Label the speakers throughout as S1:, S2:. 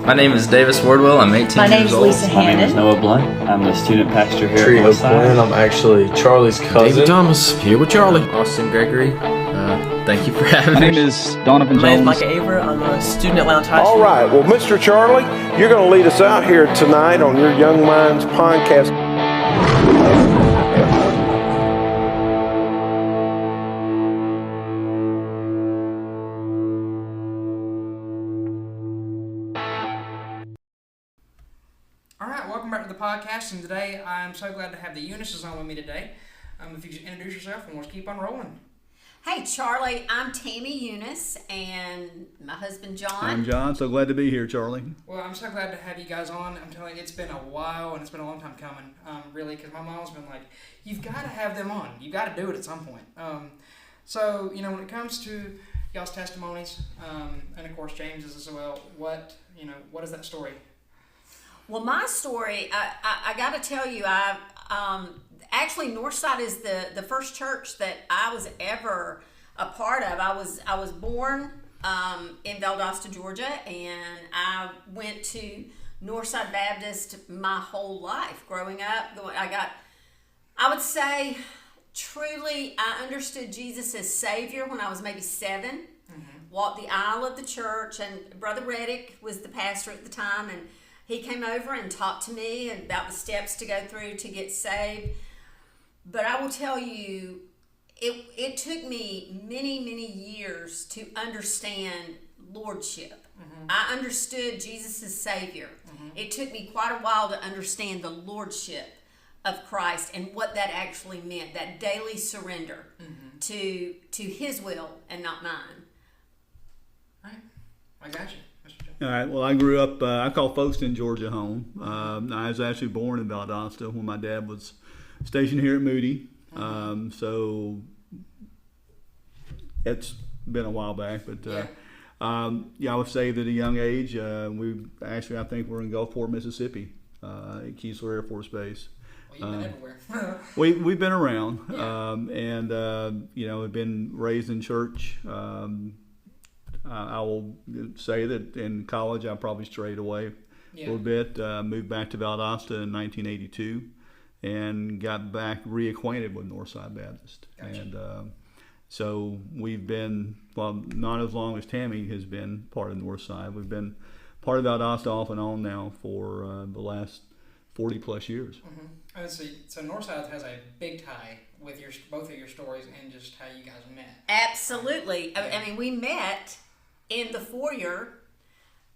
S1: My name is Davis Wardwell. I'm 18
S2: My name
S1: years
S2: is
S1: old.
S2: Lisa
S3: My name is
S2: Hannon.
S3: Noah Blunt. I'm the student pastor here
S4: Trio
S3: at Northside.
S4: Glenn. I'm actually Charlie's cousin.
S5: David Thomas, here with Charlie.
S1: Austin Gregory. Thank you for having
S3: My
S1: me.
S3: name is Donovan
S6: My name is
S3: Jones.
S6: Micah Aver. I'm a student at Lounge High
S7: All
S6: School.
S7: right. Well, Mr. Charlie, you're going to lead us out here tonight on your Young Minds podcast.
S8: All right, welcome back to the podcast, and today I'm so glad to have the Eunices on with me today. If you could introduce yourself, and we'll keep on rolling.
S2: Hey, Charlie, I'm Tammy Eunice, and my husband, John.
S9: I'm John. So glad to be here, Charlie.
S8: Well, I'm so glad to have you guys on. I'm telling you, it's been a while, and it's been a long time coming, really, because my mom's been like, you've got to have them on. You've got to do it at some point. So, when it comes to y'all's testimonies, and of course James's as well, what is that story?
S2: Well, my story, I got to tell you, actually Northside is the first church that I was ever a part of. I was born in Valdosta, Georgia, and I went to Northside Baptist my whole life growing up. I would say, truly, I understood Jesus as Savior when I was maybe 7. Mm-hmm. Walked the aisle of the church, and Brother Reddick was the pastor at the time, and he came over and talked to me about the steps to go through to get saved. But I will tell you, it took me many, many years to understand lordship. Mm-hmm. I understood Jesus as Savior. Mm-hmm. It took me quite a while to understand the lordship of Christ and what that actually meant, that daily surrender to His will and not mine.
S8: All right. I got you.
S9: All right. Well, I grew up, I call Folkestone, Georgia home. I was actually born in Valdosta when my dad was stationed here at Moody. So it's been a while back, but I was saved at a young age. I think we're in Gulfport, Mississippi, at Keesler Air Force Base.
S8: Well, you've been everywhere.
S9: We've been around,
S8: Yeah.
S9: We've been raised in church. I will say that in college I probably strayed away a little bit. Moved back to Valdosta in 1982 and got back reacquainted with Northside Baptist. Gotcha. And so we've been, well, not as long as Tammy has been part of Northside. We've been part of Valdosta off and on now for the last 40 plus years.
S8: Mm-hmm. Let's see. So Northside has a big tie with both of your stories and just how you guys met.
S2: Absolutely. I mean, we met in the foyer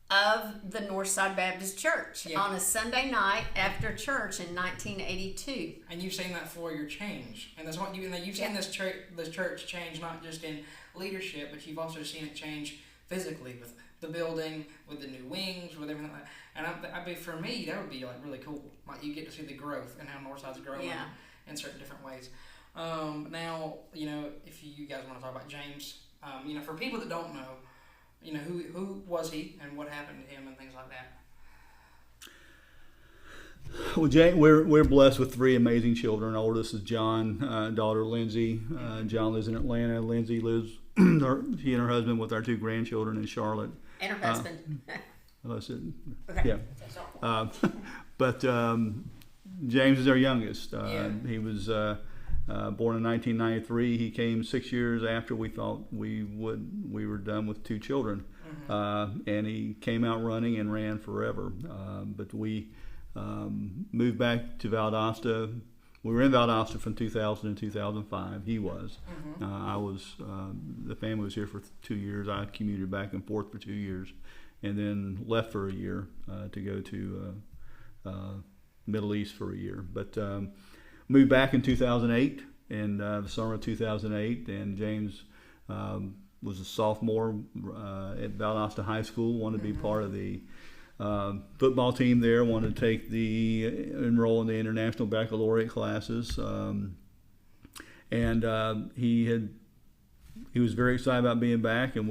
S2: of the Northside Baptist Church on a Sunday night after church in 1982.
S8: And you've seen that foyer change, and that's what you've seen this church change, not just in leadership, but you've also seen it change physically with the building, with the new wings, with everything like that. And for me, that would be like really cool. Like you get to see the growth and how Northside's growing in certain different ways. Now, if you guys want to talk about James, for people that don't know, who was he and what happened to him and things like that?
S9: Well, Jane, we're blessed with 3 amazing children. Oldest is John, daughter Lindsay. John lives in Atlanta. Lindsay lives, she and her husband with our 2 grandchildren in Charlotte.
S2: And her husband.
S9: Yeah. But James is our youngest. He was born in 1993. He came 6 years after we thought we were done with 2 children. And he came out running and ran forever. But we moved back to Valdosta. We were in Valdosta from 2000 to 2005. He was. I was. The family was here for 2 years. I commuted back and forth for 2 years, and then left for a year to go to Middle East for a year. But moved back in 2008, in the summer of 2008, and James was a sophomore at Valdosta High School. Wanted to be part of the football team there. Wanted to enroll in the international baccalaureate classes, and he was very excited about being back. And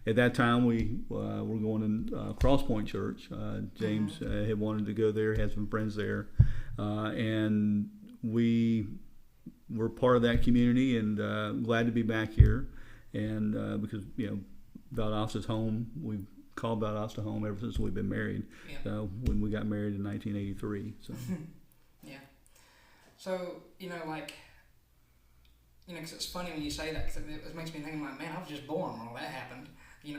S9: at that time we were going to Cross Point Church. James had wanted to go there, had some friends there, and we were part of that community, and glad to be back here. And because Valdosta's home, we've called Valdosta home ever since we've been married.
S8: Yeah.
S9: When we got married in 1983. So.
S8: Yeah. So, because it's funny when you say that, because it makes me think, like, man, I was just born when all that happened.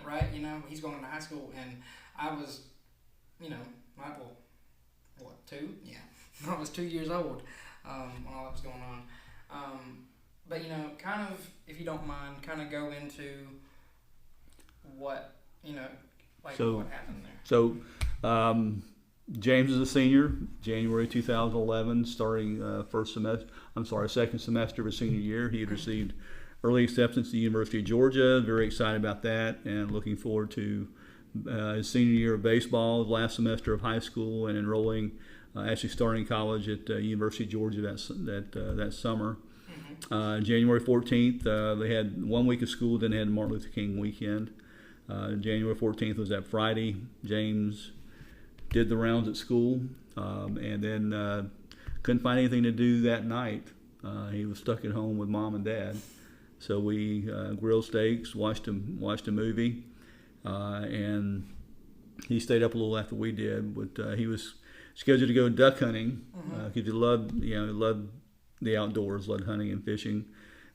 S8: Right? He's going into high school, and I was, what, 2? Yeah. I was 2 years old when all that was going on. But, kind of, if you don't mind, kind of go into what, what happened there.
S9: So, James is a senior, January 2011, starting second semester of his senior year. He had received early acceptance to the University of Georgia. Very excited about that, and looking forward to his senior year of baseball, last semester of high school, and enrolling, actually starting college at University of Georgia that summer. January 14th, they had 1 week of school, then they had Martin Luther King weekend. January 14th was that Friday. James did the rounds at school, and then couldn't find anything to do that night. He was stuck at home with mom and dad. So we grilled steaks, watched a movie, and he stayed up a little after we did. But he was scheduled to go duck hunting because he loved the outdoors, loved hunting and fishing,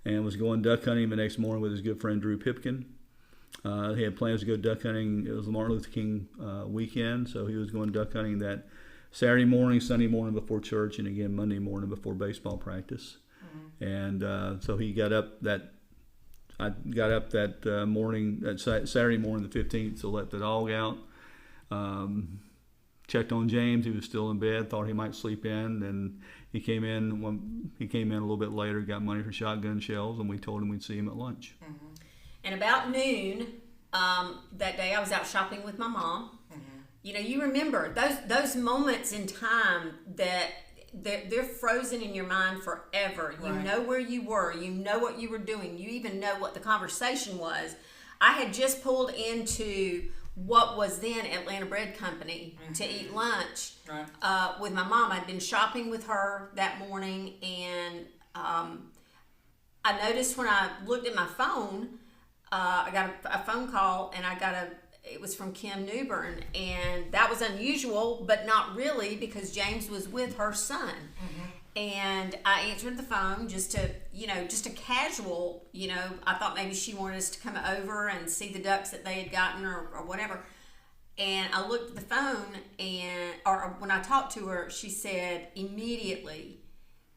S9: and was going duck hunting the next morning with his good friend Drew Pipkin. He had plans to go duck hunting. It was the Martin Luther King weekend, so he was going duck hunting that Saturday morning, Sunday morning before church, and again Monday morning before baseball practice. And so he got up that morning, that Saturday morning, the 15th, to let the dog out. Checked on James. He was still in bed. Thought he might sleep in. And he came in a little bit later. Got money for shotgun shells, and we told him we'd see him at lunch.
S2: And about noon that day, I was out shopping with my mom. You remember those moments in time that they're frozen in your mind forever. You know where you were. You know what you were doing. You even know what the conversation was. I had just pulled into what was then Atlanta Bread Company to eat lunch with my mom. I'd been shopping with her that morning, and I noticed when I looked at my phone, I got a phone call, and it was from Kim Newbern, and that was unusual, but not really, because James was with her son. And I answered the phone just a casual, I thought maybe she wanted us to come over and see the ducks that they had gotten or whatever. And I looked at the phone, or when I talked to her, she said, immediately,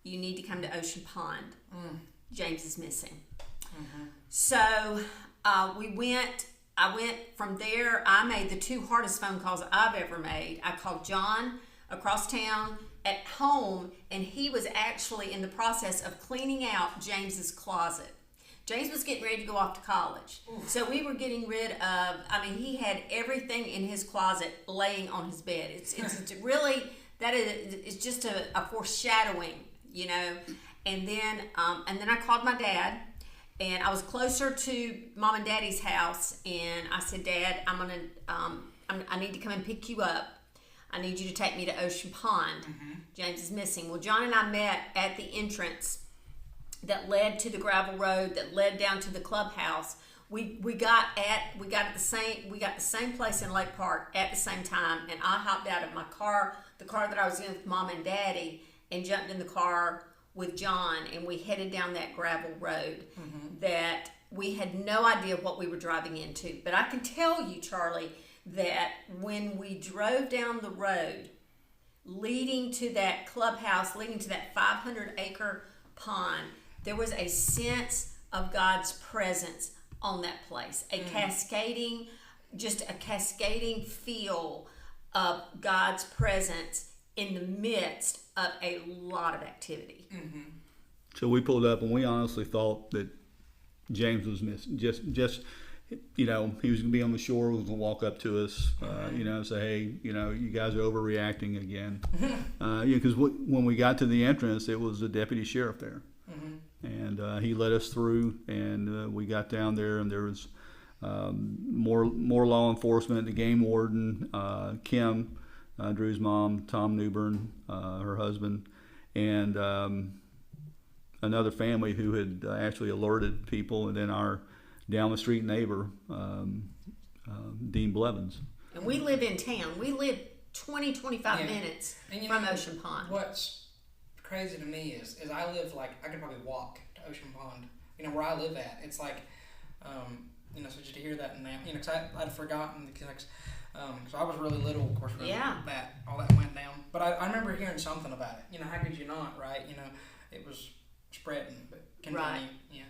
S2: you need to come to Ocean Pond. James is missing. So I went from there. I made the 2 hardest phone calls I've ever made. I called John across town at home, and he was actually in the process of cleaning out James's closet. James was getting ready to go off to college. So we were getting rid of, he had everything in his closet laying on his bed. It's really, it's just a foreshadowing, And then I called my dad, and I was closer to Mom and Daddy's house, and I said, Dad, I need to come and pick you up. I need you to take me to Ocean Pond. James is missing. Well, John and I met at the entrance that led to the gravel road that led down to the clubhouse. We got the same place in Lake Park at the same time, and I hopped out of my car, the car that I was in with Mom and Daddy, and jumped in the car with John, and we headed down that gravel road that we had no idea what we were driving into. But I can tell you, Charlie, that when we drove down the road leading to that clubhouse, leading to that 500-acre pond, there was a sense of God's presence on that place, a cascading feel of God's presence in the midst of a lot of activity.
S9: So we pulled up, and we honestly thought that James was missing. Just he was going to be on the shore, was going to walk up to us, say, hey, you guys are overreacting again. Because when we got to the entrance, it was the deputy sheriff there. And he led us through, and we got down there, and there was more law enforcement, the game warden, Kim, Drew's mom, Tom Newbern, her husband, and another family who had actually alerted people, and then our down the street neighbor, Dean Blevins.
S2: And we live in town. We live 25 minutes
S8: And
S2: from Ocean Pond.
S8: What's crazy to me is I live I could probably walk to Ocean Pond. Where I live at, it's like, so just to hear that now, because I'd forgotten, because I was really little, of course, when all that went down. But I remember hearing something about it. How could you not, right? It was spreading, but continue.
S2: Right.
S8: Yeah.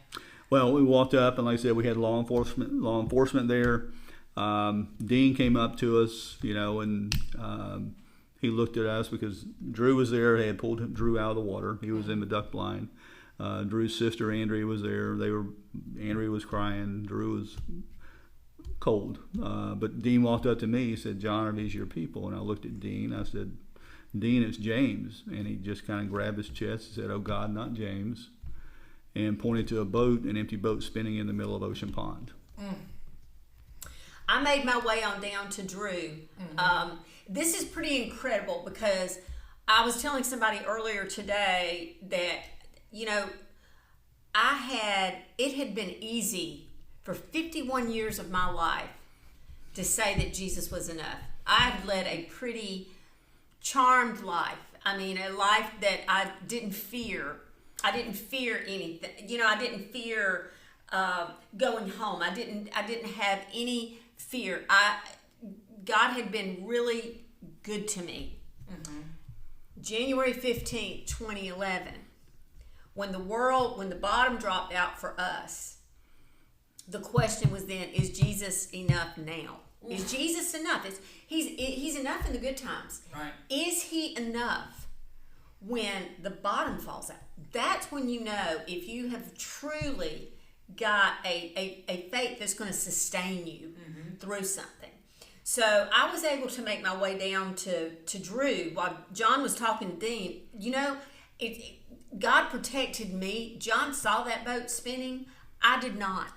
S9: Well, we walked up, and like I said, we had law enforcement there. Dean came up to us, and he looked at us because Drew was there. They had pulled Drew out of the water. He was in the duck blind. Drew's sister Andrea was there. Andrea was crying. Drew was cold. But Dean walked up to me. He said, "John, are these your people?" And I looked at Dean. I said, "Dean, it's James." And he just kind of grabbed his chest and said, "Oh God, not James," and pointed to a boat, an empty boat spinning in the middle of Ocean Pond.
S2: I made my way on down to Drew. This is pretty incredible because I was telling somebody earlier today that, it had been easy for 51 years of my life to say that Jesus was enough. I had led a pretty charmed life. I mean, a life that I didn't fear. I didn't fear anything. I didn't fear going home. I didn't have any fear. God had been really good to me. January 15th, 2011, when the bottom dropped out for us, the question was then, is Jesus enough now? Is Jesus enough? He's enough in the good times.
S8: Right.
S2: Is he enough when the bottom falls out? That's when you know if you have truly got a faith that's going to sustain you through something. So I was able to make my way down to Drew while John was talking to Dean. God protected me. John saw that boat spinning. I did not.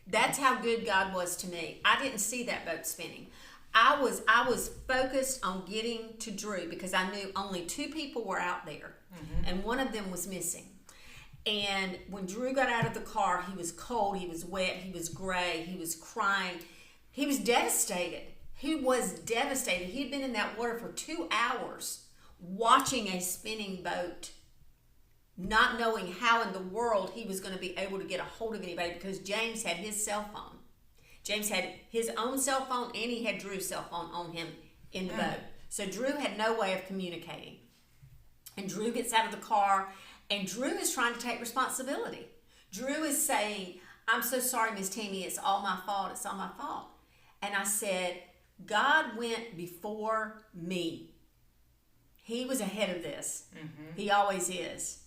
S2: That's how good God was to me. I didn't see that boat spinning. I was focused on getting to Drew because I knew only 2 people were out there, and one of them was missing. And when Drew got out of the car, he was cold, he was wet, he was gray, he was crying. He was devastated. He had been in that water for 2 hours watching a spinning boat, not knowing how in the world he was going to be able to get a hold of anybody because James had his cell phone. James had his own cell phone and he had Drew's cell phone on him in the boat. So Drew had no way of communicating. And Drew gets out of the car and Drew is trying to take responsibility. Drew is saying, "I'm so sorry, Miss Tammy, it's all my fault, it's all my fault." And I said, God went before me. He was ahead of this. He always is.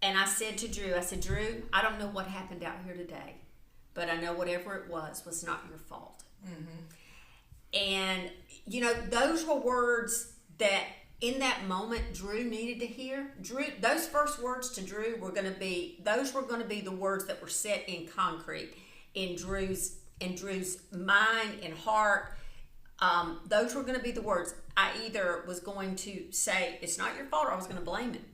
S2: And I said to Drew, Drew, I don't know what happened out here today, but I know whatever it was not your fault. And, those were words that in that moment Drew needed to hear. Those first words to Drew were going to be the words that were set in concrete in Drew's mind and heart. Those were going to be the words. I either was going to say, it's not your fault, or I was going to blame him.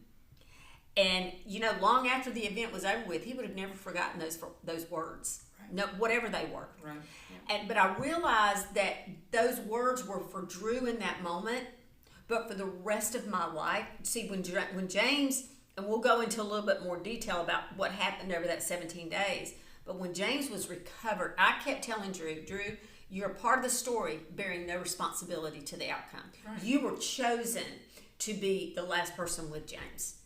S2: And, long after the event was over with, he would have never forgotten those words, no, whatever they were.
S8: Right.
S2: Yeah. But I realized that those words were for Drew in that moment, but for the rest of my life. See, when James, and we'll go into a little bit more detail about what happened over that 17 days, but when James was recovered, I kept telling Drew, you're a part of the story, bearing no responsibility to the outcome. Right. You were chosen to be the last person with James.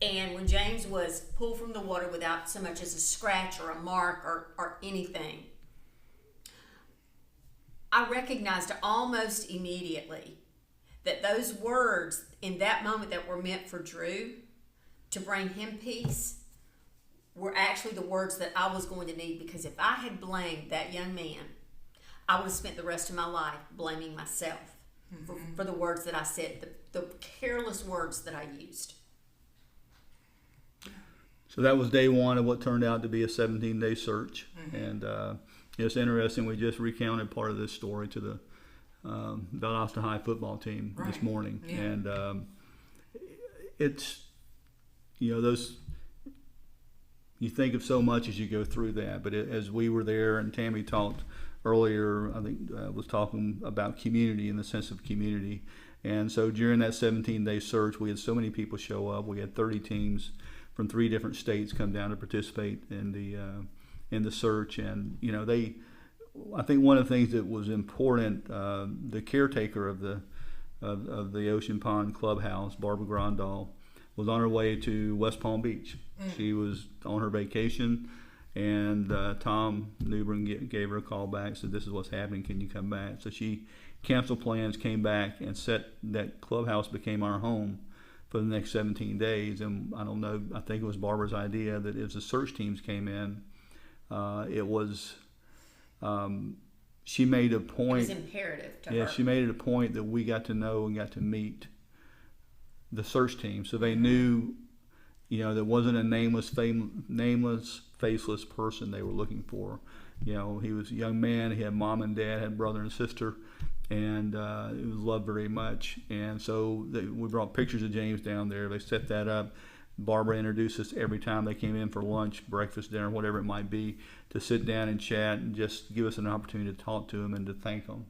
S2: And when James was pulled from the water without so much as a scratch or a mark or anything, I recognized almost immediately that those words in that moment that were meant for Drew to bring him peace were actually the words that I was going to need, because if I had blamed that young man, I would have spent the rest of my life blaming myself for the words that I said, the careless words that I used.
S9: So that was day one of what turned out to be a 17-day search. And it's interesting, we just recounted part of this story to the Valdosta High football team this morning. Yeah. And it's, those, you think of so much as you go through that, but as we were there and Tammy talked earlier, I think, was talking about community and the sense of community. And so during that 17-day search, we had so many people show up. We had 30 teams from 3 different states come down to participate in the search. And I think one of the things that was important, the caretaker of the Ocean Pond Clubhouse, Barbara Grandal, was on her way to West Palm Beach. She was on her vacation, and Tom Newbern gave her a call back, said, "This is what's happening, can you come back?" So she canceled plans, came back, and that clubhouse became our home for the next 17 days. And I don't know, I think it was Barbara's idea that as the search teams came in, she made a point.
S2: It was imperative to her.
S9: Yeah, she made it a point that we got to know and got to meet the search team, so they knew, there wasn't a nameless, faceless person they were looking for. He was a young man. He had mom and dad, had brother and sister, and he was loved very much. And so we brought pictures of James down there. They set that up. Barbara introduced us every time they came in for lunch, breakfast, dinner, whatever it might be, to sit down and chat and just give us an opportunity to talk to them and to thank them.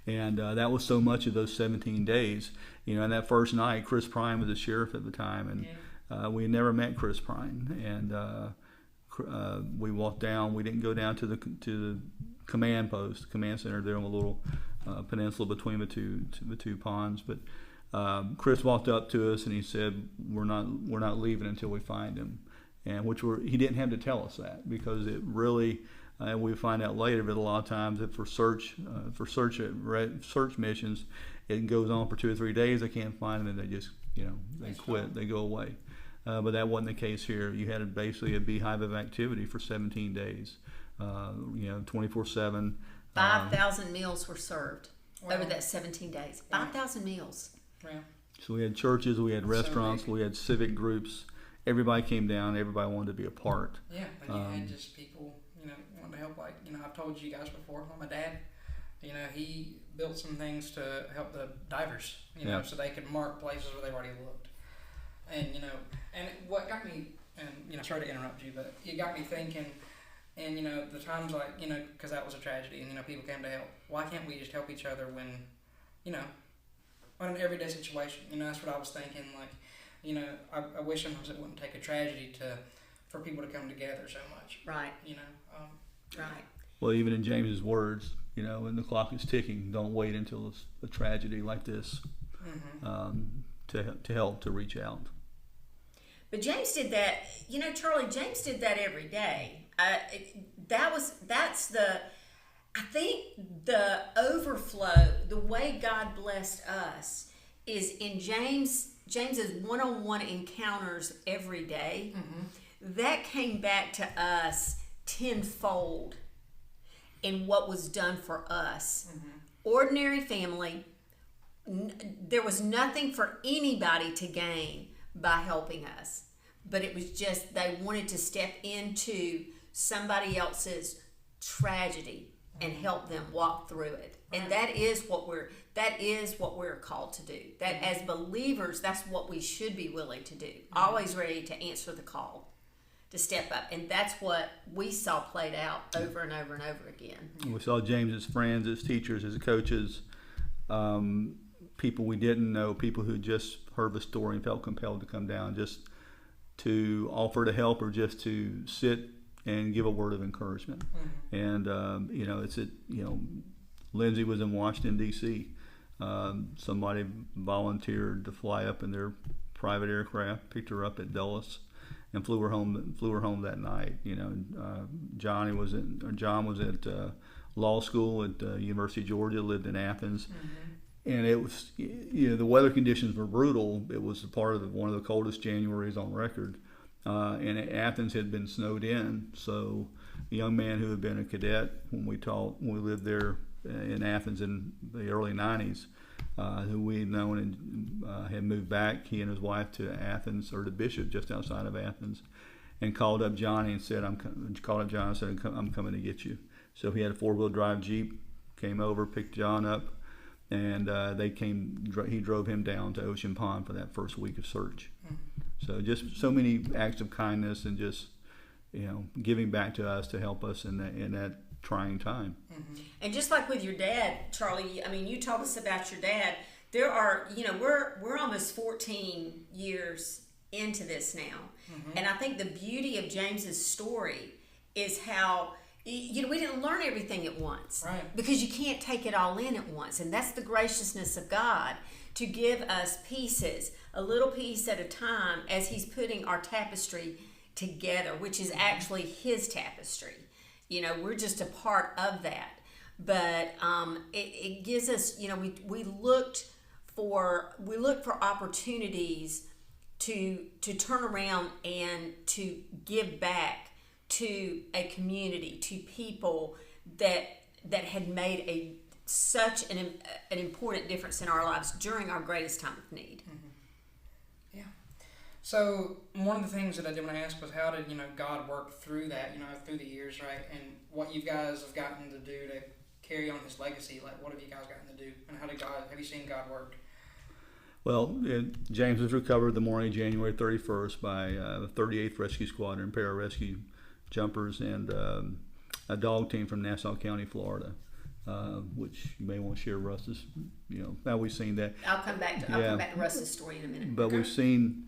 S9: And that was so much of those 17 days. And that first night, Chris Prime was the sheriff at the time, and we had never met Chris Prime. And we walked down. We didn't go down to the command post, command center there on a little peninsula between the two ponds. But Chris walked up to us and he said, "We're not leaving until we find him," and he didn't have to tell us that, because it really, and we find out later that a lot of times that for search missions, it goes on for 2 or 3 days. They can't find them, and they just they quit, they go away. But that wasn't the case here. You had basically a beehive of activity for 17 days, 24/7.
S2: 5,000 meals were served over that 17 days. 5,000 meals.
S8: Yeah.
S9: So we had churches, we had restaurants, we had civic groups. Everybody came down. Everybody wanted to be a part.
S8: Yeah, and you had just people, wanting to help. Like, I've told you guys before, my dad, he built some things to help the divers, so they could mark places where they've already looked. And, and what got me, and sorry to interrupt you, but it got me thinking, and, the times like, because that was a tragedy, and, people came to help. Why can't we just help each other when, on an everyday situation? That's what I was thinking. Like, I wish sometimes it wouldn't take a tragedy for people to come together so much.
S2: Right.
S8: Right.
S9: Well, even in James's words, when the clock is ticking, don't wait until it's a tragedy like this to help, to reach out.
S2: But James did that, Charlie, James did that every day. I think the overflow, the way God blessed us, is in James's one-on-one encounters every day. That came back to us tenfold in what was done for us. Ordinary family. There was nothing for anybody to gain by helping us, but it was just they wanted to step into somebody else's tragedy and help them walk through it. And that is what we're called to do. That as believers, that's what we should be willing to do. Always ready to answer the call, to step up. And that's what we saw played out over and over and over again.
S9: We saw James's friends, his teachers, his coaches, people we didn't know, people who just heard the story and felt compelled to come down just to offer to help or just to sit and give a word of encouragement. And Lindsay was in Washington D.C. Somebody volunteered to fly up in their private aircraft, picked her up at Dulles, and flew her home that night. John was at law school at University of Georgia, lived in Athens. And it was, the weather conditions were brutal. It was part of one of the coldest Januaries on record. And Athens had been snowed in. So a young man who had been a cadet when we lived there in Athens in the early 90s, who we had known and had moved back, he and his wife, to Athens, or to Bishop, just outside of Athens, and called up Johnny and said, I'm coming to get you. So he had a 4-wheel drive Jeep, came over, picked John up, and he drove him down to Ocean Pond for that first week of search. So just so many acts of kindness and just giving back to us to help us in that trying time.
S2: And just like with your dad, Charlie, I mean, you told us about your dad. There are, we're almost 14 years into this now. And I think the beauty of James's story is how, we didn't learn everything at once.
S8: Right.
S2: Because you can't take it all in at once. And that's the graciousness of God, to give us pieces, a little piece at a time, as he's putting our tapestry together, which is actually his tapestry. We're just a part of that. But it gives us, we looked for opportunities to turn around and to give back to a community, to people that had made such an important difference in our lives during our greatest time of need.
S8: Yeah. So one of the things that I did want to ask was, how did God work through that, through the years, right? And what you guys have gotten to do to carry on his legacy. Like, what have you guys gotten to do, and have you seen God work?
S9: Well, James was recovered the morning of January 31st by the 38th Rescue Squadron, pararescue jumpers, and a dog team from Nassau County, Florida, which you may want to share Russ's. Now we've seen that.
S2: I'll come back to Russ's story in a minute.
S9: But we've seen,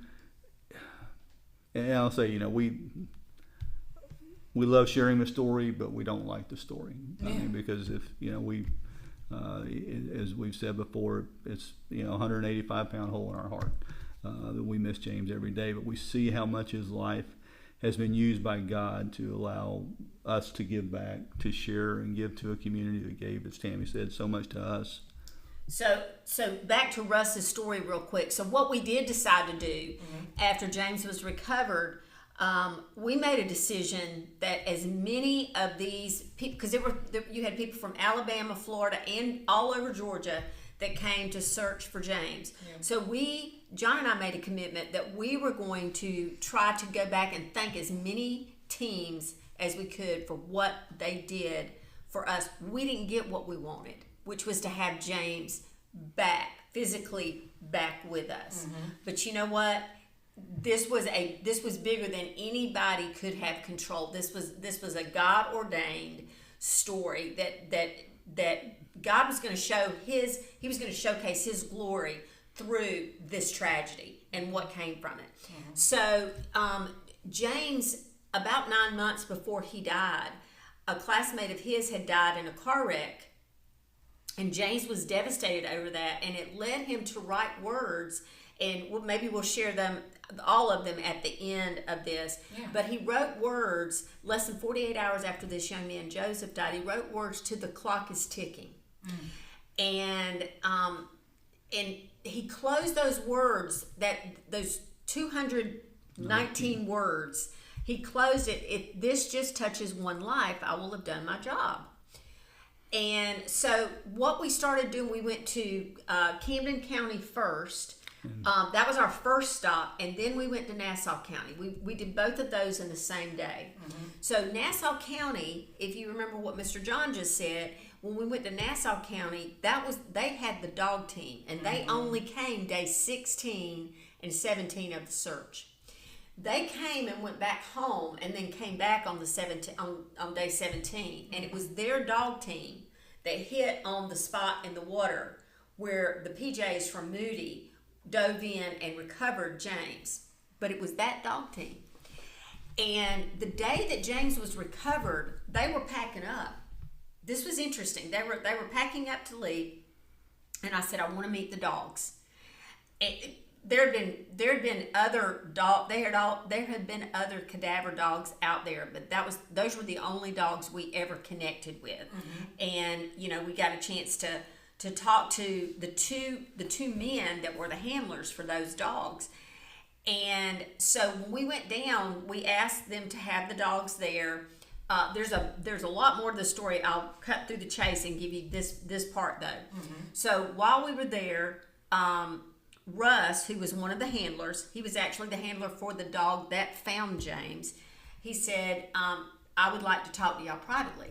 S9: and I'll say, we love sharing the story, but we don't like the story. I mean, because if as we've said before, it's 185-pound hole in our heart that we miss James every day. But we see how much his life has been used by God to allow us to give back, to share and give to a community that gave, as Tammy said, so much to us.
S2: So back to Russ's story real quick. So what we did decide to do after James was recovered, we made a decision that as many of these people, because you had people from Alabama, Florida, and all over Georgia that came to search for James. Yeah. So John and I made a commitment that we were going to try to go back and thank as many teams as we could for what they did for us. We didn't get what we wanted, which was to have James physically back with us. But you know what? This was bigger than anybody could have controlled. This was a God ordained story that God was going to he was going to showcase his glory through this tragedy and what came from it. So James, about 9 months before he died, a classmate of his had died in a car wreck, and James was devastated over that, and it led him to write words. And maybe we'll share them, all of them, at the end of this. Yeah. But he wrote words less than 48 hours after this young man, Joseph, died. He wrote words to "The Clock is Ticking." And he closed those words, those 219 words, he closed it. If this just touches one life, I will have done my job. And so what we started doing, we went to Camden County first. That was our first stop, and then we went to Nassau County. We did both of those in the same day. So Nassau County, if you remember what Mr. John just said, when we went to Nassau County, they had the dog team, and they only came day 16 and 17 of the search. They came and went back home, and then came back on day 17, and it was their dog team that hit on the spot in the water where the PJs from Moody dove in and recovered James. But it was that dog team. And the day that James was recovered, they were packing up. This was interesting. They were packing up to leave, and I said, I want to meet the dogs. There had been other cadaver dogs out there, but those were the only dogs we ever connected with. And we got a chance to talk to the two men that were the handlers for those dogs. And so when we went down, we asked them to have the dogs there. There's a lot more to the story. I'll cut through the chase and give you this part though. So while we were there, Russ, who was one of the handlers, he was actually the handler for the dog that found James. He said, I would like to talk to y'all privately.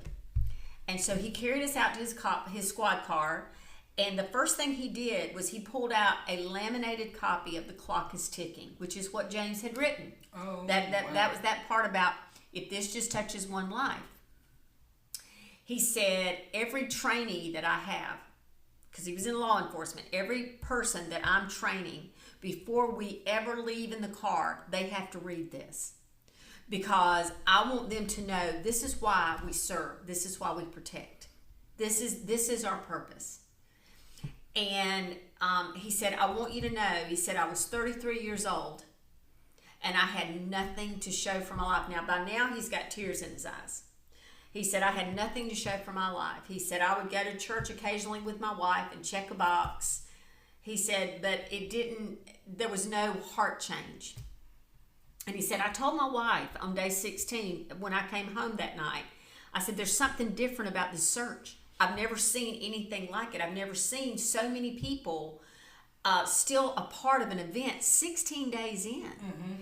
S2: And so he carried us out to his squad car, and the first thing he did was he pulled out a laminated copy of The Clock is Ticking, which is what James had written. That was that part about if this just touches one life. He said, every trainee that I have, because he was in law enforcement, every person that I'm training, before we ever leave in the car, they have to read this. Because I want them to know this is why we serve. This is why we protect. This is our purpose. And he said, I want you to know, he said, I was 33 years old and I had nothing to show for my life. Now, by now, he's got tears in his eyes. He said, I had nothing to show for my life. He said, I would go to church occasionally with my wife and check a box. He said, but there was no heart change. And he said, I told my wife on day 16, when I came home that night, I said, there's something different about this search. I've never seen anything like it. I've never seen so many people still a part of an event 16 days in. Mm-hmm.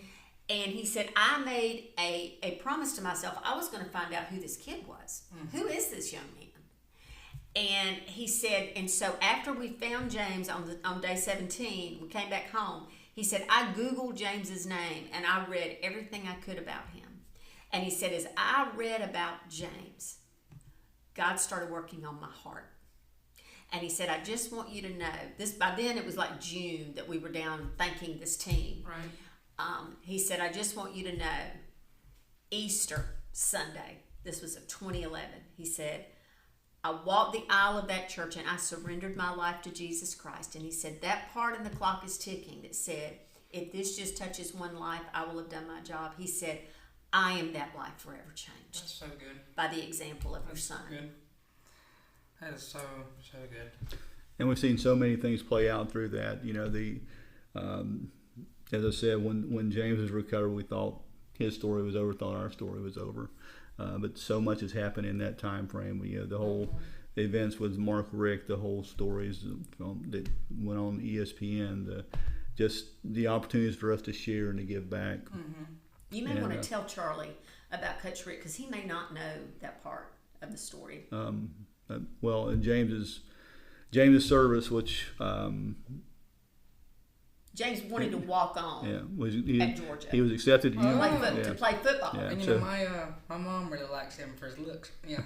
S2: And he said, I made a promise to myself. I was going to find out who this kid was. Mm-hmm. Who is this young man? And he said, and so after we found James on day 17, we came back home. He said, I Googled James's name and I read everything I could about him. And he said, as I read about James, God started working on my heart. And he said, I just want you to know, by then it was like June that we were down thanking this team.
S8: Right.
S2: He said, I just want you to know, Easter Sunday, this was of 2011, he said, I walked the aisle of that church and I surrendered my life to Jesus Christ. And he said, that part in the clock is ticking that said, if this just touches one life, I will have done my job. He said, I am that life forever changed.
S8: That's so good.
S2: By the example of your son.
S8: Good. That is so good.
S9: And we've seen so many things play out through that. You know, as I said, when James was recovered, we thought his story was over, thought our story was over. But so much has happened in that time frame. The whole events with Mark Rick, the whole stories that went on ESPN, just the opportunities for us to share and to give back.
S2: Mm-hmm. You may want to tell Charlie about Coach Rick because he may not know that part of the story.
S9: Well, in James's service, which
S2: James wanted to walk on at Georgia.
S9: He was accepted
S2: to play football.
S8: Yeah, and you know, my mom really likes him for his looks. Yeah.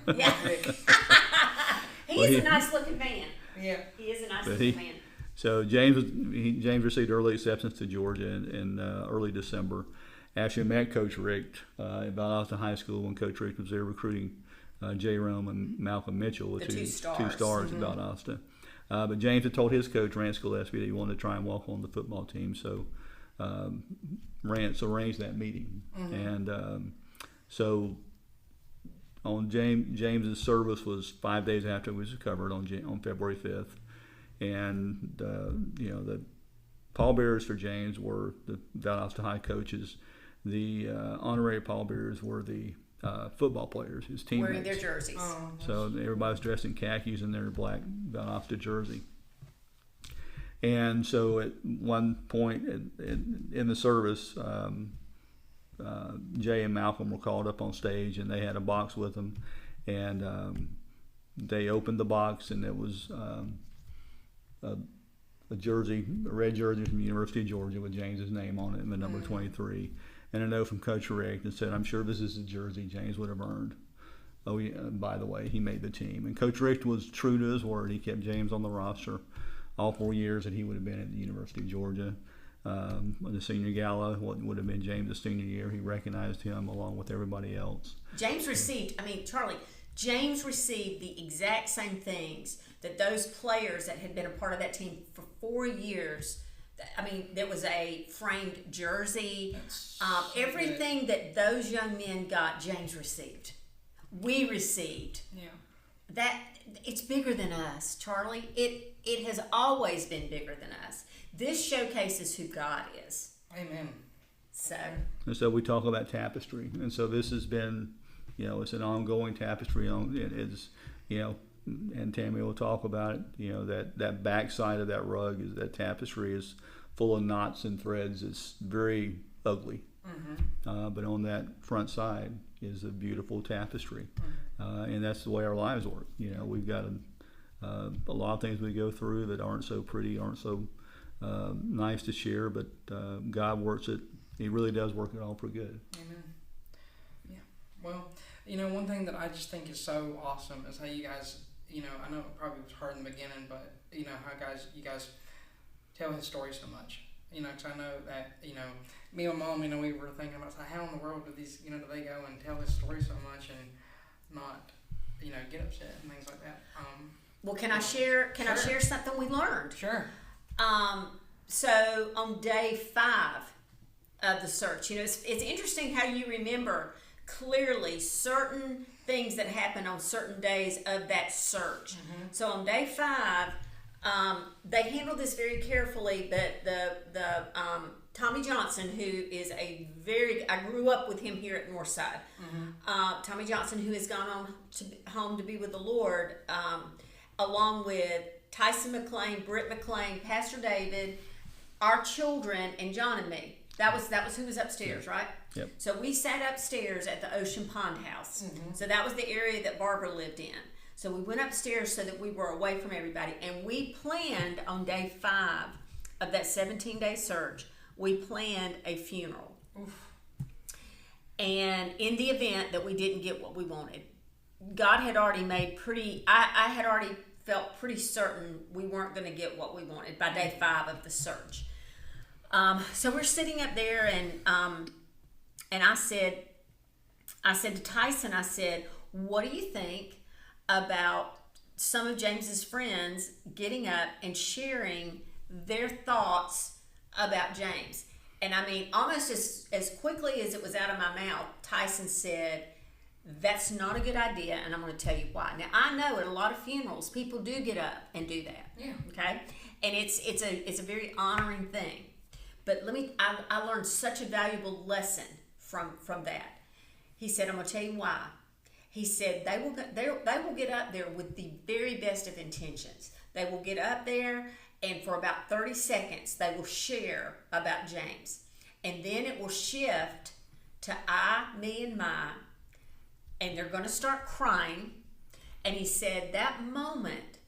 S2: He's a nice looking man.
S8: Yeah.
S2: He is a nice looking man.
S9: So James received early acceptance to Georgia in early December. Actually met Coach Rick at Valdosta High School when Coach Rick was there recruiting J. Rome and Malcolm Mitchell, the two stars
S2: mm-hmm.
S9: at Valdosta. But James had told his coach, Rance Gillespie, that he wanted to try and walk on the football team. So Rance arranged that meeting. Mm-hmm. And so on James's service was 5 days after he was recovered on February 5th. And, the pallbearers for James were the Valdosta High coaches. The honorary pallbearers were the football players, his teammates.
S2: Wearing their jerseys. Oh,
S9: so everybody was dressed in khakis and their black Valdosta jersey. And so at one point in the service, Jay and Malcolm were called up on stage and they had a box with them. And they opened the box and it was a red jersey from the University of Georgia with James's name on it and the number 23. And a note from Coach Rick that said, I'm sure this is the jersey James would have earned. Oh, yeah, by the way, he made the team. And Coach Rick was true to his word. He kept James on the roster all 4 years that he would have been at the University of Georgia. The senior gala, what would have been James' senior year, he recognized him along with everybody else.
S2: James received the exact same things that those players that had been a part of that team for 4 years. I mean, there was a framed jersey. Everything that those young men got, James received. We received. Yeah. That it's bigger than us, Charlie. It has always been bigger than us. This showcases who God is.
S8: Amen.
S9: And so we talk about tapestry, and so this has been, it's an ongoing tapestry. It is, and Tammy will talk about it. That back side of that rug is that tapestry is full of knots and threads. It's very ugly. Mm-hmm. But on that front side is a beautiful tapestry. Mm-hmm. And that's the way our lives work. We've got a lot of things we go through that aren't so pretty, aren't so nice to share, but God works it. He really does work it all for good.
S8: Amen. Yeah. Well, one thing that I just think is so awesome is how you guys, I know it probably was hard in the beginning, but how you guys tell his story so much. Because I know that, me and Mom, we were thinking about how in the world do these, do they go and tell his story so much and not, get upset and things like that.
S2: Well, can I share something we learned?
S8: Sure.
S2: So on day 5 of the search, it's interesting how you remember clearly certain things that happened on certain days of that search. So on day 5, they handled this very carefully, but the Tommy Johnson, who is I grew up with him here at Northside. Tommy Johnson, who has gone on home to be with the Lord, along with Tyson McLean, Britt McLean, Pastor David, our children, and John and me. That was who was upstairs, right?
S9: Yep.
S2: So we sat upstairs at the Ocean Pond House. So that was the area that Barbara lived in. So we went upstairs so that we were away from everybody. And we planned on day 5 of that 17-day search, we planned a funeral. Oof. And in the event that we didn't get what we wanted, God had already made I had already felt pretty certain we weren't going to get what we wanted by day 5 of the search. So we're sitting up there, and I said to Tyson, I said, what do you think about some of James's friends getting up and sharing their thoughts about James? And I mean, almost as quickly as it was out of my mouth, Tyson said, that's not a good idea, and I'm going to tell you why. Now, I know at a lot of funerals, people do get up and do that.
S8: Yeah.
S2: Okay? And it's a very honoring thing. But I learned such a valuable lesson from that. He said, I'm going to tell you why. He said they will get up there with the very best of intentions. They will get up there, and for about 30 seconds, they will share about James. And then it will shift to I, me, and my, and they're going to start crying. And he said that moment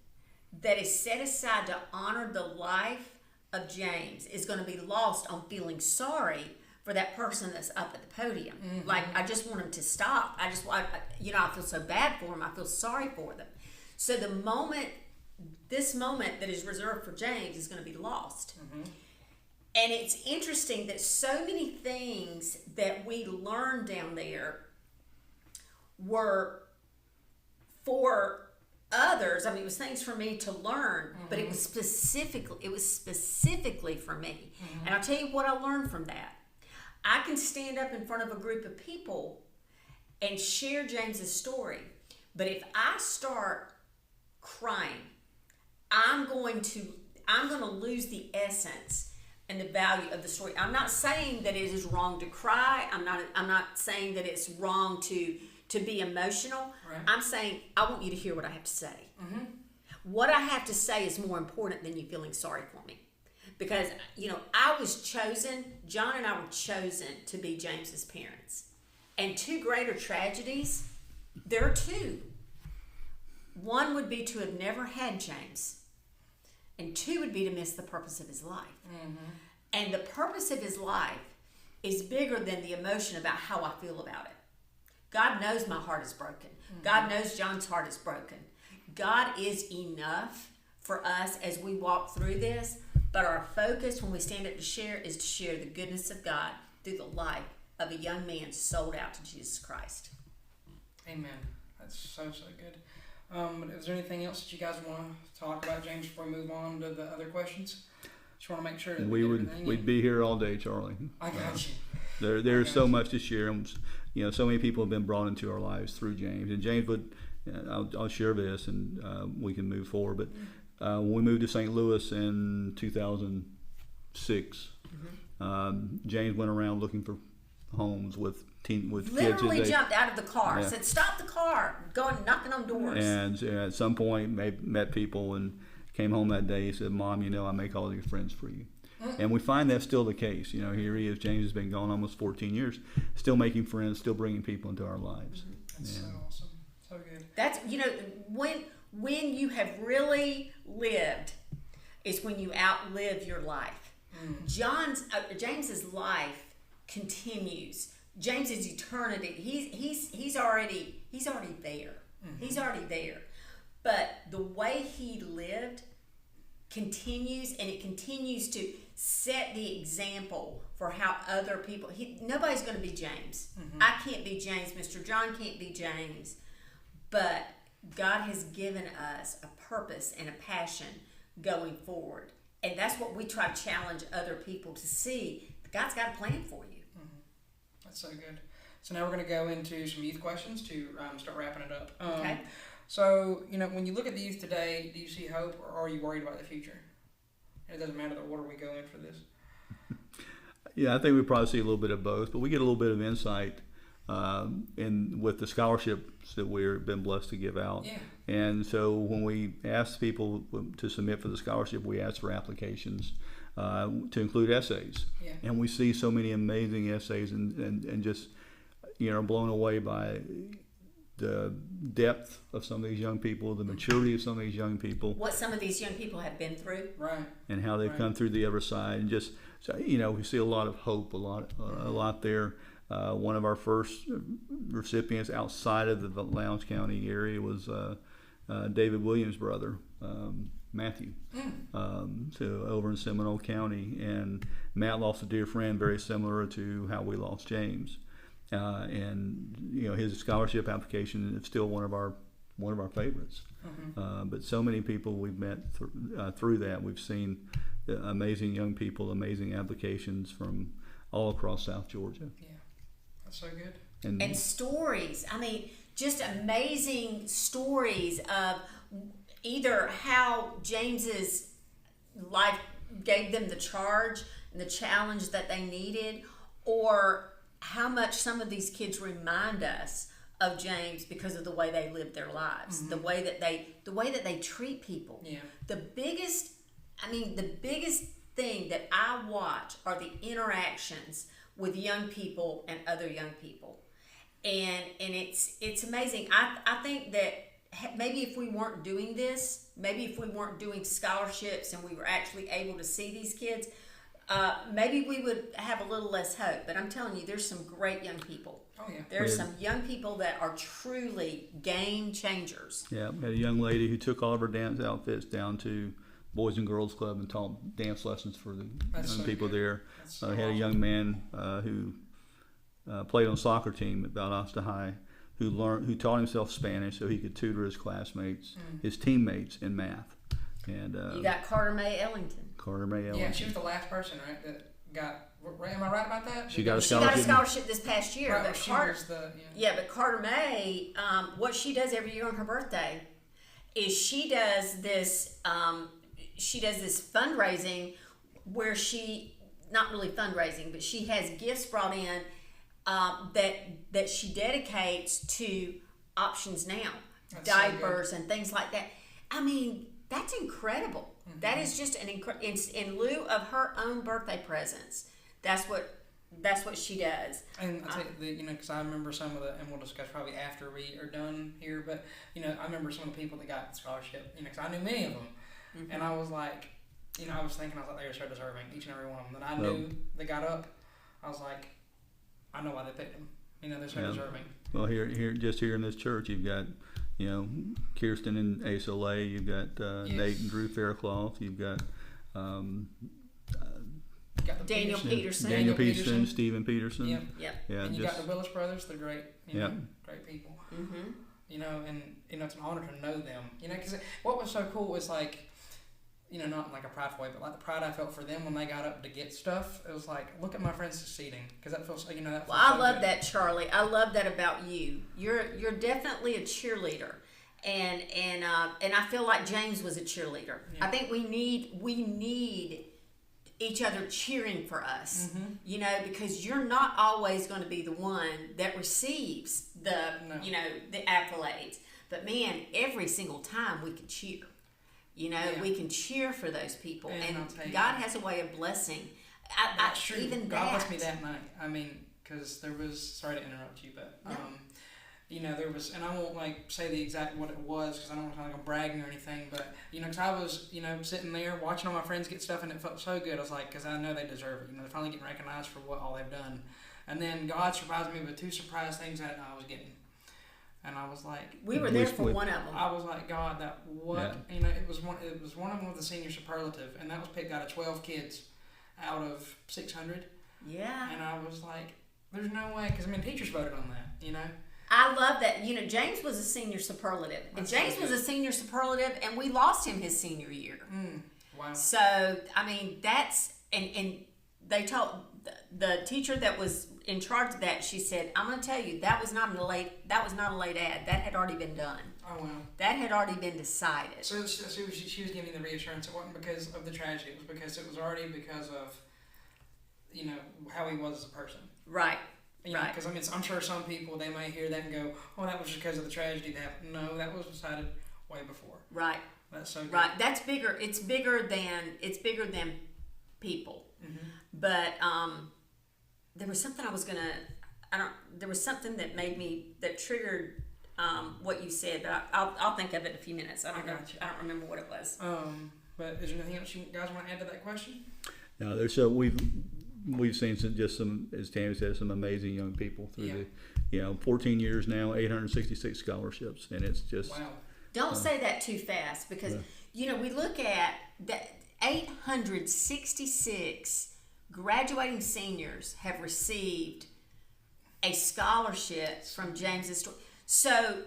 S2: that is set aside to honor the life of James is going to be lost on feeling sorry for that person that's up at the podium. Like, I just want him to stop. I feel so bad for him. I feel sorry for them. So this moment that is reserved for James is going to be lost. And it's interesting that so many things that we learned down there were for others. I mean, it was things for me to learn, but it was specifically for me. And I'll tell you what I learned from that. I can stand up in front of a group of people and share James's story, but if I start crying, I'm going to lose the essence and the value of the story. I'm not saying that it is wrong to cry. I'm not saying that it's wrong to be emotional.
S8: Right.
S2: I'm saying I want you to hear what I have to say. What I have to say is more important than you feeling sorry for me. Because, I was chosen, John and I were chosen to be James's parents. And 2 greater tragedies, there are 2. One would be to have never had James. And 2 would be to miss the purpose of his life. And the purpose of his life is bigger than the emotion about how I feel about it. God knows my heart is broken. God knows John's heart is broken. God is enough for us as we walk through this, but our focus when we stand up to share is to share the goodness of God through the life of a young man sold out to Jesus Christ.
S8: Amen. That's so good. Is there anything else that you guys want to talk about, James, before we move on to the other questions? Just want to make sure that
S9: we'd be here all day, Charlie.
S8: I got you.
S9: There's so much to share. So many people have been brought into our lives through James. And James would, I'll share this, and we can move forward. But when we moved to St. Louis in 2006, James went around looking for homes with kids.
S2: Literally jumped out of the car, said, "Stop the car!" Going knocking on doors.
S9: And at some point, met people and came home that day. He said, "Mom, I make all these friends for you." And we find that's still the case. Here he is. James has been gone almost 14 years, still making friends, still bringing people into our lives.
S8: That's so awesome. So good.
S2: That's, when you have really lived is when you outlive your life. James's life continues James's eternity. He's already there. He's already there. But the way he lived continues, and it continues to set the example for how other people. Nobody's going to be James. I can't be James. Mr. John can't be James. But God has given us a purpose and a passion going forward, and that's what we try to challenge other people to see. God's got a plan for you.
S8: That's so good. So now we're going to go into some youth questions to start wrapping it up.
S2: Okay.
S8: So, when you look at the youth today, do you see hope, or are you worried about the future? It doesn't matter the order we go in for this.
S9: Yeah, I think we probably see a little bit of both, but we get a little bit of insight with the scholarships that we've been blessed to give out.
S8: Yeah.
S9: And so when we ask people to submit for the scholarship, we ask for applications to include essays.
S8: Yeah.
S9: And we see so many amazing essays and just, blown away by the depth of some of these young people, the maturity of some of these young people.
S2: What some of these young people have been through.
S8: Right.
S9: And how they've come through the other side. And just, we see a lot of hope, a lot there. One of our first recipients outside of the Lowndes County area was David Williams' brother, Matthew, so over in Seminole County. And Matt lost a dear friend very similar to how we lost James. And his scholarship application is still one of our favorites. But so many people we've met through that. We've seen amazing young people, amazing applications from all across South Georgia.
S8: Yeah, that's so good.
S2: And stories. I mean, just amazing stories of either how James's life gave them the charge and the challenge that they needed, or how much some of these kids remind us of James because of the way they live their lives, the way that they treat people.
S8: Yeah.
S2: The biggest thing that I watch are the interactions with young people and other young people, and it's amazing. I think that maybe if we weren't doing this, maybe if we weren't doing scholarships and we were actually able to see these kids, maybe we would have a little less hope. But I'm telling you, there's some great young people.
S8: Oh, yeah.
S2: There's some young people that are truly game changers.
S9: Yeah, we had a young lady who took all of her dance outfits down to Boys and Girls Club and taught dance lessons for the young people there.
S8: So
S9: had a young man who played on a soccer team at Valdosta High who taught himself Spanish so he could tutor his classmates, his teammates in math. And
S2: you got Carter May Ellington.
S8: Yeah, she was the last person, right, that got. Am I right about that?
S9: She got a
S2: She
S9: scholarship.
S2: got a scholarship this past year.
S8: Right,
S2: but
S8: she
S2: Carter,
S8: was the,
S2: but Carter May, what she does every year on her birthday is she does this fundraising where not really fundraising, but she has gifts brought in that she dedicates to Options Now, diapers and things like that. I mean, that's incredible. That is just in lieu of her own birthday presents. That's what she does.
S8: And I tell you, because I remember some of and we'll discuss probably after we are done here, but I remember some of the people that got the scholarship, because I knew many of them, and I was like, I was thinking, they were so deserving, each and every one of them that I knew they got up. I was like, I know why they picked them. They're so deserving.
S9: Well, here in this church, you've got, Kirsten and Asa Lay, you've got Nate and Drew Faircloth, you've got
S2: Daniel
S9: Peterson, Stephen Peterson.
S8: Yep.
S9: Yeah,
S8: and you got the Willis brothers. They're great. Great people.
S2: Mm-hmm.
S8: And it's an honor to know them. Because what was so cool was like, not in like a prideful way, but like the pride I felt for them when they got up to get stuff. It was like, look at my friends succeeding, because that feels, that feels
S2: well, I
S8: so
S2: love
S8: good.
S2: that, Charlie. I love that about you. You're definitely a cheerleader, and I feel like James was a cheerleader.
S8: Yeah.
S2: I think we need each other cheering for us, because you're not always going to be the one that receives the accolades. But man, every single time we can cheer. We can cheer for those people, and God has a way of blessing.
S8: That's true.
S2: Even
S8: God blessed me that night. I mean, because there was. Sorry to interrupt you, but there was, and I won't say the exact what it was because I don't want to sound like I'm bragging or anything, but because I was sitting there watching all my friends get stuff, and it felt so good. I was like, because I know they deserve it. They're finally getting recognized for all they've done. And then God surprised me with 2 surprise things that I was getting. And I was like,
S2: we were there for one of them.
S8: I was like, God, that what?
S9: Yeah.
S8: You know, it was one of them with the senior superlative, and that was picked out of 12 kids out of 600.
S2: Yeah.
S8: And I was like, there's no way, because I mean, teachers voted on that, you know.
S2: I love that. You know, James was a senior superlative, and
S8: That's
S2: James
S8: so
S2: was
S8: good.
S2: a senior superlative, and we lost him his senior year.
S8: Wow.
S2: So I mean, that's and they told the teacher that was in charge of that. She said, "I'm going to tell you that was not a late ad. That had already been done.
S8: Oh wow.
S2: That had already been decided."
S8: So she was giving me the reassurance. It wasn't because of the tragedy. It was because it was already because of, you know, how he was as a person.
S2: Right.
S8: You know,
S2: Right.
S8: because I mean, I'm sure some people, they might hear that and go, "Oh, that was just because of the tragedy that happened." No, that was decided way before.
S2: Right.
S8: That's so good.
S2: Right. That's bigger. It's bigger than people. But there was something I was gonna. There was something that triggered what you said. But I'll think of it in a few minutes. I don't know.
S8: got you.
S2: I don't remember what it was.
S8: But is there anything else you guys want to add to that question?
S9: No, we've seen some, as Tammy said, some amazing young people through the 14 years now, 866 scholarships, and it's just
S8: Wow.
S2: Don't say that too fast, because we look at that 866 graduating seniors have received a scholarship from James's story. So,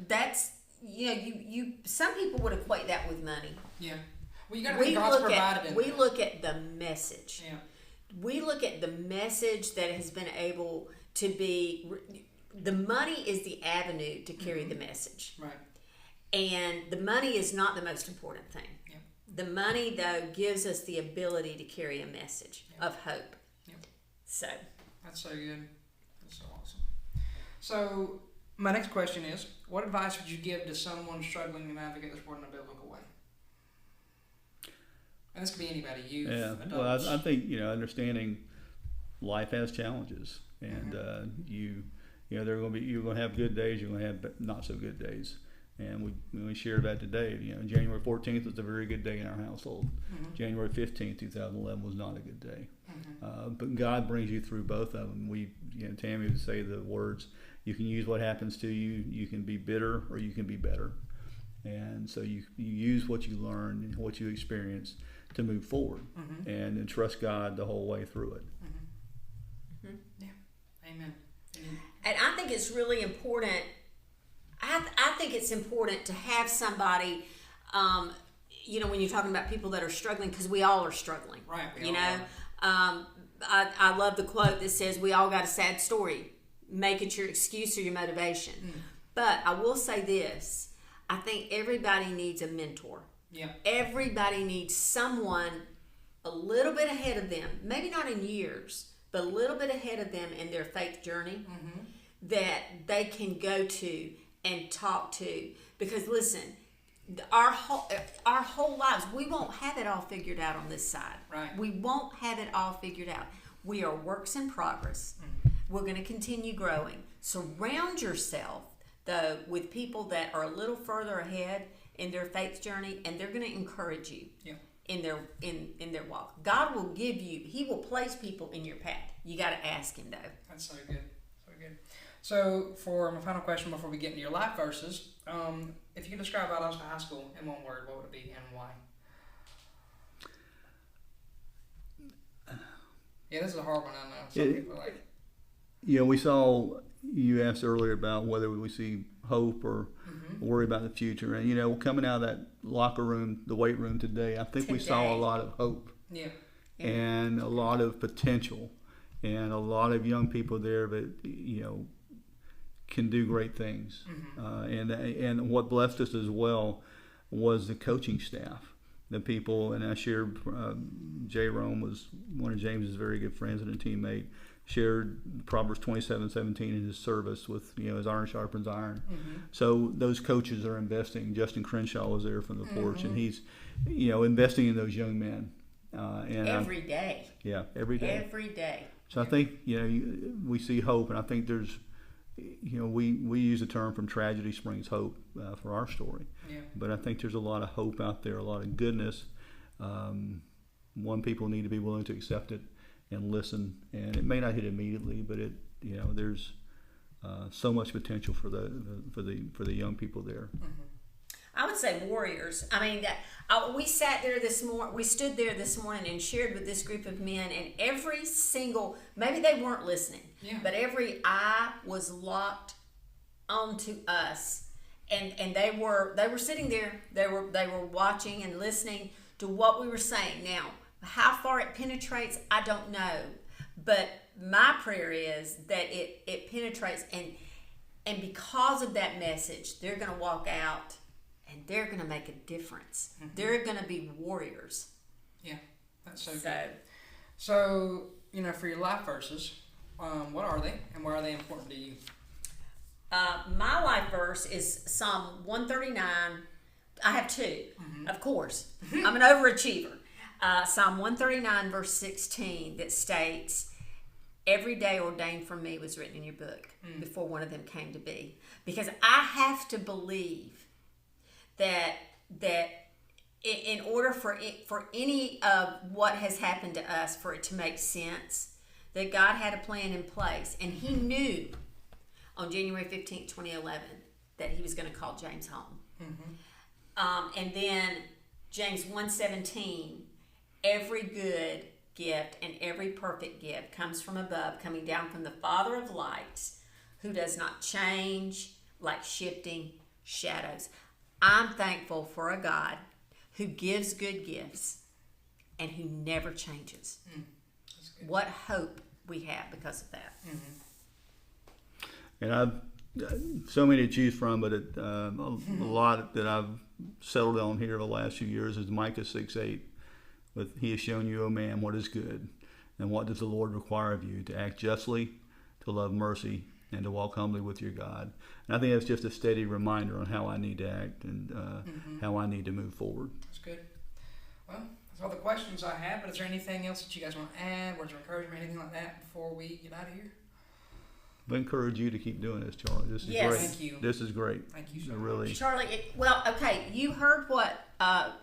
S2: that's you some people would equate that with money.
S8: Yeah. Well, you got to think God's provided in
S2: we
S8: that.
S2: look at the message.
S8: Yeah.
S2: We look at the message that has been able to be. The money is the avenue to carry the message.
S8: Right.
S2: And the money is not the most important thing.
S8: Yep.
S2: The money, though, gives us the ability to carry a message of hope.
S8: Yep.
S2: So.
S8: That's so good. That's so awesome. So, my next question is, what advice would you give to someone struggling to navigate this world in a biblical way? And this could be anybody, youth, adults.
S9: Well, I think understanding life has challenges, and you're going to have good days, you're going to have not so good days, and we shared that today. January 14th was a very good day in our household. January 15th, 2011 was not a good day, but God brings you through both of them. Tammy would say the words: "You can use what happens to you. You can be bitter, or you can be better." And so you use what you learn and what you experience to move forward, and trust God the whole way through it.
S8: Yeah. Amen.
S2: And I think it's really important. I think it's important to have somebody, when you're talking about people that are struggling, because we all are struggling.
S8: Right.
S2: I love the quote that says, "We all got a sad story. Make it your excuse or your motivation." But I will say this. I think everybody needs a mentor.
S8: Yeah.
S2: Everybody needs someone a little bit ahead of them, maybe not in years, but a little bit ahead of them in their faith journey that they can go to and talk to. Because listen, our whole lives, we won't have it all figured out on this side.
S8: Right.
S2: We won't have it all figured out. We are works in progress. We're going to continue growing. Surround yourself, though, with people that are a little further ahead in their faith journey, and they're going to encourage you in their walk. God will give you, He will place people in your path. You got to ask Him, though.
S8: That's so good. So good. So, for my final question before we get into your life verses, if you could describe Valdosta High School in one word, what would it be and why? Yeah, this is a hard one, I know. Some people are like...
S9: We saw, you asked earlier about whether we see hope or worry about the future. And, coming out of that locker room, the weight room today, I think we saw a lot of hope.
S8: Yeah.
S9: And a lot of potential, and a lot of young people there that, can do great things. And what blessed us as well was the coaching staff. The people, and I shared, Jay Rome was one of James's very good friends and a teammate, shared Proverbs 27:17 in his service with, as iron sharpens iron. So those coaches are investing. Justin Crenshaw was there from the porch, and he's, investing in those young men. And
S2: every day.
S9: Yeah, every day.
S2: Every day.
S9: So I think, we see hope, and I think there's, we use the term "from tragedy springs hope" for our story.
S8: Yeah.
S9: But I think there's a lot of hope out there, a lot of goodness. People need to be willing to accept it and listen. And it may not hit immediately, but there's so much potential for the young people there.
S2: I would say warriors. I mean, we sat there this morning. We stood there this morning and shared with this group of men, and every single, maybe they weren't listening, but every eye was locked onto us, and they were sitting there. They were watching and listening to what we were saying. Now, how far it penetrates, I don't know, but my prayer is that it penetrates, and because of that message, they're going to walk out. And they're going to make a difference. They're going to be warriors.
S8: Yeah, that's so good. So, for your life verses, what are they and why are they important to you?
S2: My life verse is Psalm 139. I have two, of course. I'm an overachiever. Psalm 139, verse 16, that states, "Every day ordained for me was written in your book before one of them came to be." Because I have to believe that in order for any of what has happened to us, for it to make sense, that God had a plan in place, and He knew on January 15th, 2011, that He was going to call James home. And then James 1:17, every good gift and every perfect gift comes from above, coming down from the Father of lights, who does not change like shifting shadows. I'm thankful for a God who gives good gifts and who never changes. What hope we have because of that.
S9: And I've so many to choose from, but a lot that I've settled on here the last few years is Micah 6:8. With "He has shown you, O man, what is good, and what does the Lord require of you? To act justly, to love mercy, and to walk humbly with your God." And I think that's just a steady reminder on how I need to act and how I need to move forward.
S8: That's good. Well, that's all the questions I have, but is there anything else that you guys want to add, words of encouragement, anything like that before we get out of here?
S9: I encourage you to keep doing this, Charlie. This is
S2: Yes.
S9: great.
S8: Thank you.
S9: This is great.
S8: Thank you so
S9: really.
S8: much.
S2: Charlie, okay, you heard what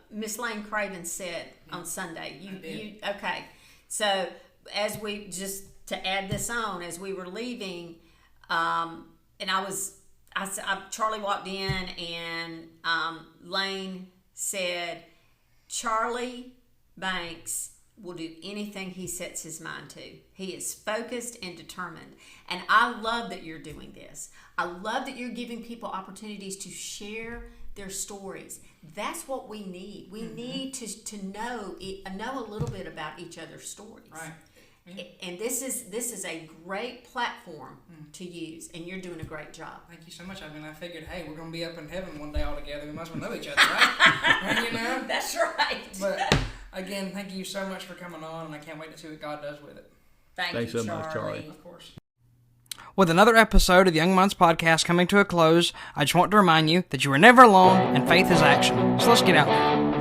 S2: Miss Lane Craven said on Sunday. Okay. So as we, just to add this on, as we were leaving, and Charlie walked in, and Lane said, "Charlie Banks will do anything he sets his mind to. He is focused and determined." And I love that you're doing this. I love that you're giving people opportunities to share their stories. That's what we need. We need to know a little bit about each other's stories.
S8: Right.
S2: And this is a great platform to use, and you're doing a great job.
S8: Thank you so much. I mean, I figured, hey, we're going to be up in heaven one day all together. We might as well know each other, right?
S2: That's right.
S8: But again, thank you so much for coming on, and I can't wait to see what God does with it.
S2: Thanks
S9: so much, Charlie.
S8: Of course.
S6: With another episode of the Young Minds Podcast coming to a close, I just want to remind you that you are never alone and faith is action. So let's get out there.